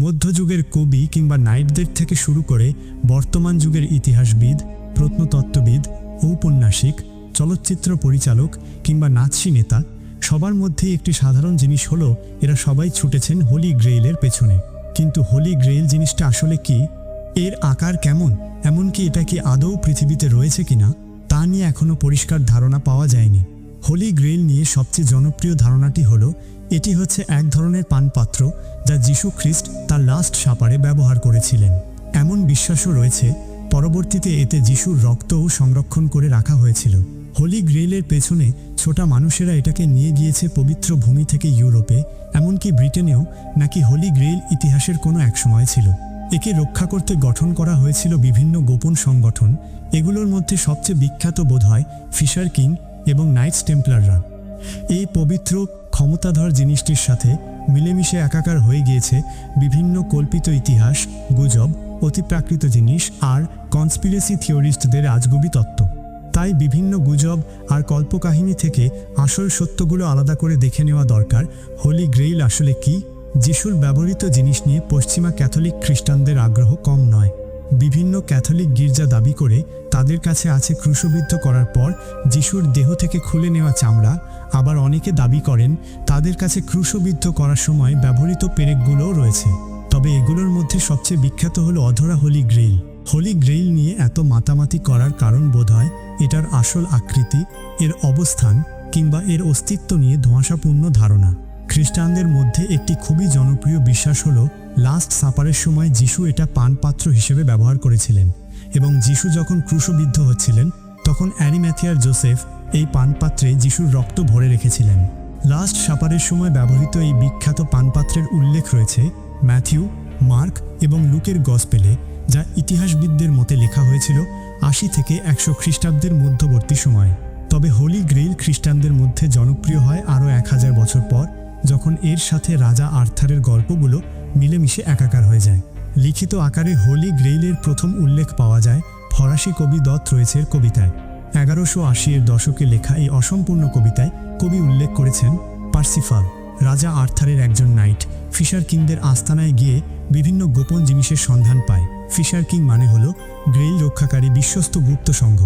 মধ্যযুগের কবি কিংবা নাইটদের থেকে শুরু করে বর্তমান যুগের ইতিহাসবিদ, প্রত্নতত্ত্ববিদ, ঔপন্যাসিক, চলচ্চিত্র পরিচালক কিংবা নাৎসি নেতা, সবার মধ্যেই একটি সাধারণ জিনিস হলো এরা সবাই ছুটেছেন হোলি গ্রেইলের পেছনে। কিন্তু হোলি গ্রেইল জিনিসটা আসলে কি, এর আকার কেমন, এমনকি এটা কি আদৌ পৃথিবীতে রয়েছে কিনা তা নিয়ে এখনও পরিষ্কার ধারণা পাওয়া যায়নি। হোলি গ্রেইল নিয়ে সবচেয়ে জনপ্রিয় ধারণাটি হলো এটি হচ্ছে এক ধরনের পানপাত্র যা যীশু খ্রিস্ট তার লাস্ট সাপারে ব্যবহার করেছিলেন। এমন বিশ্বাসও রয়েছে পরবর্তীতে এতে যীশুর রক্তও সংরক্ষণ করে রাখা হয়েছিল। হোলি গ্রেইলের পেছনে ছোটা মানুষেরা এটাকে নিয়ে গিয়েছে পবিত্র ভূমি থেকে ইউরোপে, এমনকি ব্রিটেনেও নাকি হোলি গ্রেইল ইতিহাসের কোনো এক সময় ছিল। একে রক্ষা করতে গঠন করা হয়েছিল বিভিন্ন গোপন সংগঠন। এগুলোর মধ্যে সবচেয়ে বিখ্যাত বোধহয় ফিশার কিং এবং নাইটস টেম্পলাররা। এই পবিত্র ক্ষমতাধর জিনিসটির সাথে মিলেমিশে একাকার হয়ে গিয়েছে বিভিন্ন কল্পিত ইতিহাস, গুজব, অতিপ্রাকৃত জিনিস আর কনস্পিরেসি থিওরিস্টদের আজগুবি তত্ত্ব। তাই বিভিন্ন গুজব আর কল্পকাহিনী থেকে আসল সত্যগুলো আলাদা করে দেখে নেওয়া দরকার। হোলি গ্রেইল আসলে কি? যিশুর ব্যবহৃত জিনিস নিয়ে পশ্চিমা ক্যাথলিক খ্রিস্টানদের আগ্রহ কম নয়। বিভিন্ন ক্যাথলিক গির্জা দাবি করে তাদের কাছে আছে ক্রুশবিদ্ধ করার পর যিশুর দেহ থেকে খুলে নেওয়া চামড়া। আবার অনেকে দাবি করেন তাদের কাছে ক্রুশবিদ্ধ করার সময় ব্যবহৃত পেরেকগুলোও রয়েছে। তবে এগুলোর মধ্যে সবচেয়ে বিখ্যাত হলো অধরা হোলি গ্রেইল। হোলি গ্রেইল নিয়ে এত মাতামাতি করার কারণ বোধহয় এটার আসল আকৃতি, এর অবস্থান কিংবা এর অস্তিত্ব নিয়ে ধোঁয়াশাপূর্ণ ধারণা। খ্রিস্টানদের মধ্যে একটি খুবই জনপ্রিয় বিশ্বাস হলো লাস্ট সাপারের সময় যিশু এটা পানপাত্র হিসেবে ব্যবহার করেছিলেন এবং যিশু যখন ক্রুশবিদ্ধ হচ্ছিলেন তখন অ্যারিম্যাথিয়ার জোসেফ এই পানপাত্রে যিশুর রক্ত ভরে রেখেছিলেন। লাস্ট সাপারের সময় ব্যবহৃত এই বিখ্যাত পানপাত্রের উল্লেখ রয়েছে ম্যাথিউ, মার্ক এবং লুকের গসপেলে, যা ইতিহাসবিদদের মতে লেখা হয়েছিল 80 থেকে 100 খ্রিস্টাব্দের মধ্যবর্তী সময়ে। তবে হোলি গ্রেইল খ্রিস্টানদের মধ্যে জনপ্রিয় হয় আরও 1000 বছর পর, যখন এর সাথে রাজা আর্থারের গল্পগুলো মিলেমিশে একাকার হয়ে যায়। লিখিত আকারে হোলি গ্রেইলের প্রথম উল্লেখ পাওয়া যায় ফরাসি কবি দ ত্রোয়েসের কবিতায়। 1180-এর দশকে লেখা এই অসম্পূর্ণ কবিতায় কবি উল্লেখ করেছেন পার্সিফাল, রাজা আর্থারের একজন নাইট, ফিশার কিংদের আস্তানায় গিয়ে বিভিন্ন গোপন জিনিসের সন্ধান পায়। ফিশার কিং মানে হলো গ্রেইল রক্ষাকারী বিশ্বস্ত গুপ্ত সংঘ।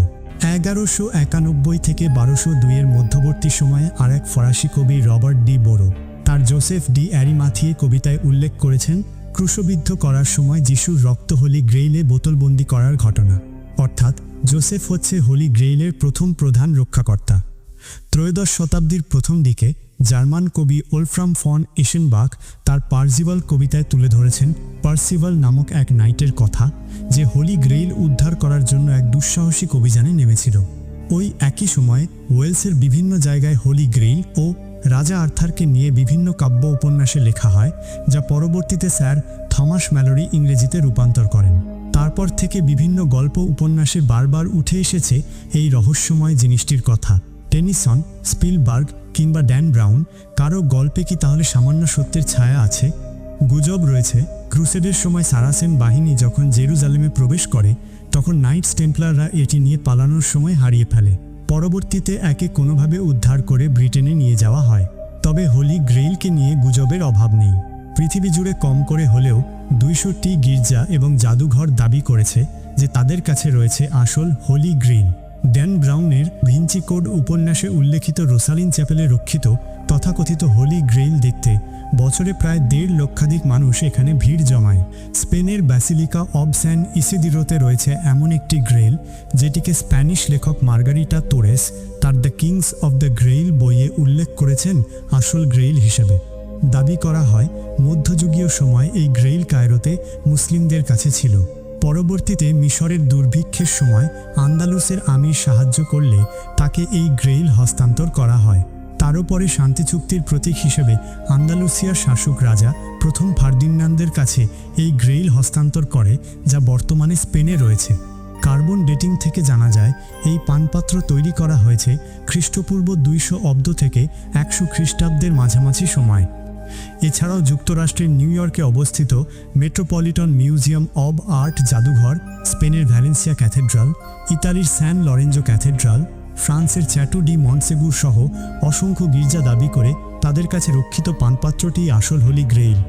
1191 থেকে 1202-এর মধ্যবর্তী সময়ে আরেক ফরাসি কবি রবার্ট ডি বোরো তার জোসেফ ডি অ্যারিমাথিয়ে কবিতায় উল্লেখ করেছেন ক্রুশবিদ্ধ করার সময় যিশুর রক্ত হোলি গ্রেইলে বোতলবন্দি করার ঘটনা। অর্থাৎ জোসেফ হচ্ছে হোলি গ্রেইলের প্রথম প্রধান রক্ষাকর্তা। ত্রয়োদশ শতাব্দীর প্রথম দিকে জার্মান কবি ওলফ্রাম ফন এশেনবাখ তার পার্সিভাল কবিতায় তুলে ধরেছেন পার্সিভাল নামক এক নাইটের কথা, যে হোলি গ্রেইল উদ্ধার করার জন্য এক দুঃসাহসিক অভিযানে নেমেছিল। ওই একই সময়ে ওয়েলসের বিভিন্ন জায়গায় হোলি গ্রেইল ও রাজা আর্থারকে নিয়ে বিভিন্ন কাব্য উপন্যাসে লেখা হয়, যা পরবর্তীতে স্যার থমাস ম্যালোরি ইংরেজিতে রূপান্তর করেন। তারপর থেকে বিভিন্ন গল্প উপন্যাসে বারবার উঠে এসেছে এই রহস্যময় জিনিসটির কথা। টেনিসন, স্পিলবার্গ কিংবা ড্যান ব্রাউন, কারো গল্পে কি তাহলে সামান্য সত্যের ছায়া আছে? গুজব রয়েছে ক্রুসেডের সময় সারাসেন বাহিনী যখন জেরুজালেমে প্রবেশ করে তখন নাইটস টেম্পলাররা এটি নিয়ে পালানোর সময় হারিয়ে ফেলে। পরবর্তীতে একে কোনোভাবে উদ্ধার করে ব্রিটেনে নিয়ে যাওয়া হয়। তবে হোলি গ্রেইলকে নিয়ে গুজবের অভাব নেই। পৃথিবী জুড়ে কম করে হলেও 200টি গির্জা এবং জাদুঘর দাবি করেছে যে তাদের কাছে রয়েছে আসল হোলি গ্রেইল। ড্যান ব্রাউনের ভিঞ্চি কোড উপন্যাসে উল্লেখিত রোসালিন চ্যাপেলে রক্ষিত তথাকথিত হোলি গ্রেইল দেখতে বছরে প্রায় 1.5 লক্ষাধিক মানুষ এখানে ভিড় জমায়। স্পেনের ব্যাসিলিকা অব স্যান ইসিদিরোতে রয়েছে এমন একটি গ্রেইল যেটিকে স্প্যানিশ লেখক মার্গারিটা তোরেস তার the kings of the grail বইয়ে উল্লেখ করেছেন আসল গ্রেইল হিসেবে। দাবি করা হয় মধ্যযুগীয় সময় এই গ্রেইল কায়রোতে মুসলিমদের কাছে ছিল। পরবর্তীতে মিশরের দুর্ভিক্ষের সময় আন্দালুসের আমির সাহায্য করলে তাকে এই গ্রেইল হস্তান্তর করা হয়। তারও পরে শান্তি চুক্তির প্রতীক হিসেবে আন্দালুসিয়ার শাসক রাজা প্রথম ফার্দিন্যান্দের কাছে এই গ্রেইল হস্তান্তর করে, যা বর্তমানে স্পেনে রয়েছে। কার্বন ডেটিং থেকে জানা যায় এই পানপাত্র তৈরি করা হয়েছে খ্রিস্টপূর্ব 200 অব্দ থেকে 100 খ্রিস্টাব্দের মাঝামাঝি সময়। এছাড়াও যুক্তরাষ্ট্রের নিউ ইয়র্কে অবস্থিত মেট্রোপলিটন মিউজিয়াম অব আর্ট জাদুঘর, স্পেনের ভ্যালেন্সিয়া ক্যাথেড্রাল, ইতালির স্যান লরেঞ্জো ক্যাথেড্রাল, ফ্রান্সের চ্যাটু ডি মন্টসেগুর সহ অসংখ্য গির্জা দাবি করে তাদের কাছে রক্ষিত পানপাত্রটি আসল হোলি গ্রেইল।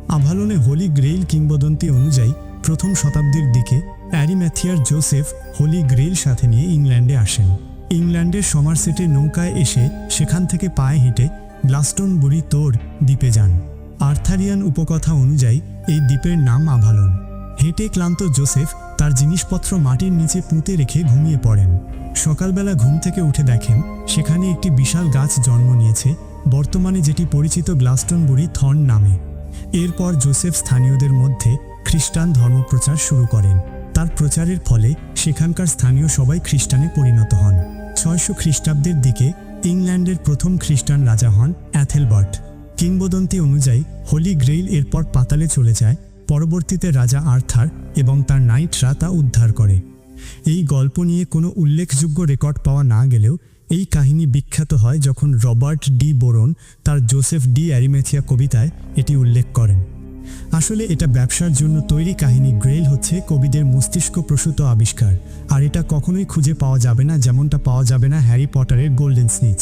আভালোনে হোলি গ্রেইল কিংবদন্তি অনুযায়ী প্রথম শতাব্দীর দিকে অ্যারিম্যাথিয়ার জোসেফ হোলি গ্রেইল সাথে নিয়ে ইংল্যান্ডে আসেন। ইংল্যান্ডের সমারসেটের নৌকায় এসে সেখান থেকে পায়ে হেঁটে গ্লাস্টনবুরি তোর দ্বীপে যান। আর্থারিয়ান উপকথা অনুযায়ী এই দ্বীপের নাম আভালোন। হেঁটে ক্লান্ত জোসেফ তার জিনিসপত্র মাটির নিচে পুঁতে রেখে ঘুমিয়ে পড়েন। সকালবেলা ঘুম থেকে উঠে দেখেন সেখানে একটি বিশাল গাছ জন্ম নিয়েছে, বর্তমানে যেটি পরিচিত গ্লাস্টনবুরি থর্ন নামে। এরপর জোসেফ স্থানীয়দের মধ্যে খ্রিস্টান ধর্মপ্রচার শুরু করেন। তার প্রচারের ফলে সেখানকার স্থানীয় সবাই খ্রিস্টানে পরিণত হন। 600 খ্রিস্টাব্দের দিকে ইংল্যান্ডের প্রথম খ্রিস্টান রাজা হন অ্যাথেলবার্ট। কিংবদন্তি অনুযায়ী হোলি গ্রেইল এরপর পাতালে চলে যায়। পরবর্তীতে রাজা আর্থার এবং তার নাইটরা তা উদ্ধার করে। এই গল্প নিয়ে কোনো উল্লেখযোগ্য রেকর্ড পাওয়া না গেলেও এই কাহিনী বিখ্যাত হয় যখন রবার্ট ডি বোরন তার জোসেফ ডি অ্যারিম্যাথিয়া কবিতায় এটি উল্লেখ করেন। আসলে এটা ব্যবসার জন্য তৈরি কাহিনী। গ্রেইল হচ্ছে কবিদের মস্তিষ্ক প্রসূত আবিষ্কার, আর এটা কখনোই খুঁজে পাওয়া যাবে না, যেমনটা পাওয়া যাবে না হ্যারি পটারের গোল্ডেন স্নিচ।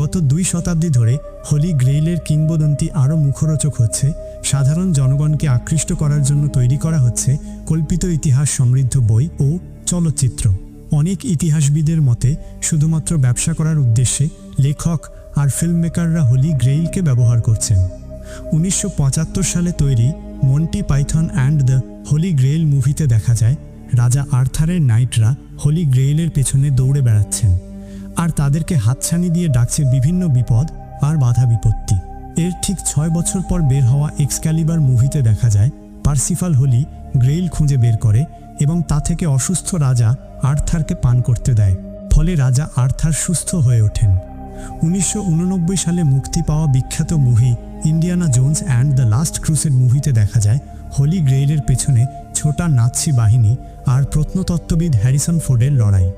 গত 2 শতাব্দী ধরে হোলি গ্রেইলের কিংবদন্তি আরও মুখরোচক হচ্ছে। সাধারণ জনগণকে আকৃষ্ট করার জন্য তৈরি করা হচ্ছে কল্পিত ইতিহাস সমৃদ্ধ বই ও চলচ্চিত্র। অনেক ইতিহাসবিদের মতে শুধুমাত্র ব্যবসা করার উদ্দেশ্যে লেখক আর ফিল্মমেকাররা হোলি গ্রেইলকে ব্যবহার করছেন। 1975 সালে তৈরি Monty Python and the holy grail মুভিতে দেখা যায় রাজা আর্থারের নাইটরা হোলি গ্রেইলের পেছনে দৌড়ে বেড়াচ্ছেন, আর তাদেরকে হাতছানি দিয়ে ডাকছে বিভিন্ন বিপদ আর বাধা বিপত্তি। এর ঠিক 6 বছর পর বের হওয়া এক্সক্যালিবার মুভিতে দেখা যায় পার্সিফাল হোলি গ্রেইল খুঁজে বের করে এবং তা থেকে অসুস্থ রাজা আর্থারকে পান করতে দেয়। ফলে রাজা আর্থার সুস্থ হয়ে ওঠেন। 1989 সালে মুক্তি পাওয়া বিখ্যাত movie Indiana Jones and the last crusade মুভিতে দেখা যায় হোলি গ্রেইলের পেছনে ছোটা নাৎসি বাহিনী আর প্রত্নতত্ত্ববিদ হ্যারিসন ফোর্ডের লড়াই।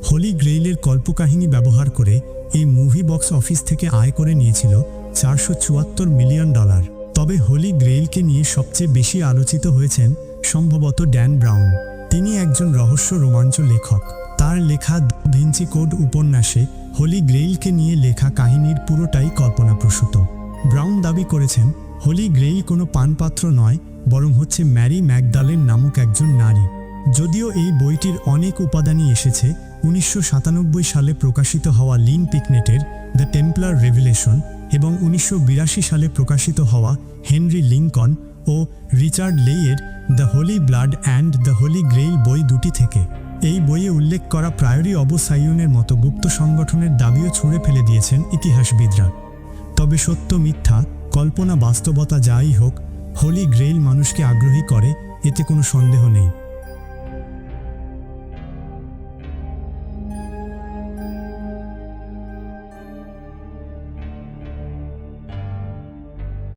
হোলি গ্রেইলের কল্পকাহিনী ব্যবহার করে এই মুভি বক্স অফিস থেকে আয় করে নিয়েছিল $474 মিলিয়ন। তবে হোলি গ্রেইলকে নিয়ে সবচেয়ে বেশি আলোচিত হয়েছেন সম্ভবত ড্যান ব্রাউন। তিনি একজন রহস্য রোমাঞ্চ লেখক। তার লেখা দ্য ভিঞ্চি কোড উপন্যাসে হোলি গ্রেইলকে নিয়ে লেখা কাহিনীর পুরোটাই কল্পনাপ্রসূত। ব্রাউন দাবি করেছেন হোলি গ্রেইল কোনো পানপাত্র নয়, বরং হচ্ছে ম্যারি ম্যাকডালেন নামক একজন নারী। যদিও এই বইটির অনেক উপাদানই এসেছে 1997 সালে প্রকাশিত হওয়া লিন পিকনেটের দ্য টেম্পলার রেভিলেশন এবং 1982 সালে প্রকাশিত হওয়া হেনরি লিঙ্কন ও রিচার্ড লেইয়ের the holy blood and the holy grail বই দুটি থেকে। এই বইয়ে উল্লেখ করা প্রায়োরি অবসাইয়নের মতো গুপ্ত সংগঠনের দাবিও ছুঁড়ে ফেলে দিয়েছেন ইতিহাসবিদরা। তবে সত্য মিথ্যা, কল্পনা বাস্তবতা যাই হোক, হোলি গ্রেইল মানুষকে আগ্রহী করে, এতে কোনো সন্দেহ নেই।